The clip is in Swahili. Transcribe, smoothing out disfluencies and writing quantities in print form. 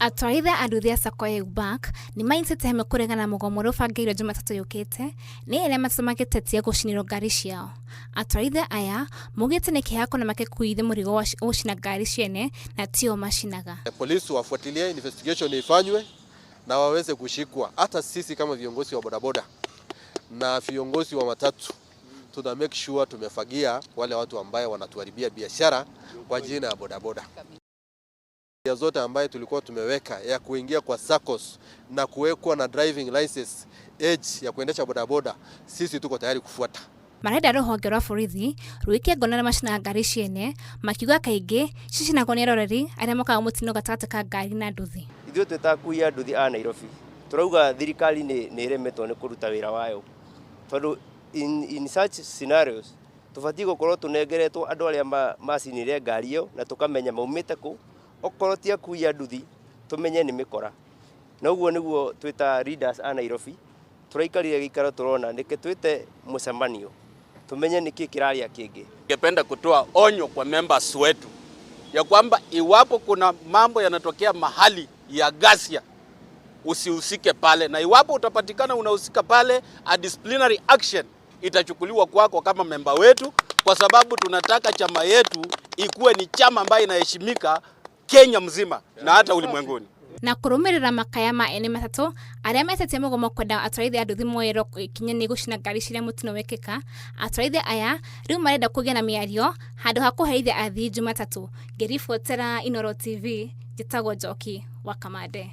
Atwarithia a nduthi a SACCO ya UBAC ni maincite heme kuregana mugomo rũbangĩirwo Jumatatu yũkĩte nĩ arĩa matũmagĩtetia gũcinĩrwo ngari ciao. Atwarithia aya mugĩte nĩ kĩhako na makĩkuithie mũrigo wa gũcina ngari ciene na tio macinaga. Polisi wafuatilie, investigation ifanywe na waweze kushikwa. Hata sisi kama viongozi wa bodaboda na viongozi wa matatu tuna make sure tumefagia wale watu ambao wanatuharibia biashara kwa jina ya bodaboda. Ya zote ambaye tulikuwa tumeweka ya kuingia kwa SACCOS na kuwekwa na driving license age ya kuendesha bodaboda, sisi tuko tayari kufuata. Marenda rũhonge rwa borithi rwĩkie ngona na macina ngari ciene makiuga kaingĩ cicinagwo nĩ aroreri arĩa mokaga mũtino gatagatĩ ka ngari na nduthi. Ithuĩ tũtakuia nduthi a Nairobi turauga thirikari nĩ ĩremetwo nĩ kũruta wĩra wayo, tondũ in such scenarios tũbatiĩ gũkorwo tũnengeretwo andũ arĩa macinire ngari ĩyo na tũkamenya maumĩte kũ. Okorwo ti akuia nduthi tumenye nĩ mĩkora. Na ũguo nĩguo twĩta leaders a Nairobi turaikarire gĩikaro turona nĩke twĩte mũcemanio tumenye nĩkĩ kĩraria kĩngĩ. Ningependa kutoa onyo kwa members wetu ya kwamba iwapo kuna mambo yanatokea mahali ya ghasia usihusike pale, na iwapo utapatikana unahusika pale, a disciplinary action itachukuliwa kwako kama member wetu, kwa sababu tunataka chama yetu ikuwe ni chama ambayo inaheshimika Kenya mzima na hata ulimwenguni. Na kũrũmĩrĩra makaya ma ene matatũ arĩa metetie mũgomo kwenda atwarithia a nduthi moerwo ikinya nĩ gũcina ngari ciria mũtino wekĩka. Atwarithia aya rĩu marenda kũgĩa na mĩario handũ ha kũherithia athii Jumatatu. Ngĩribotera Inooro TV, njĩtagwo Njoki wa Kamande.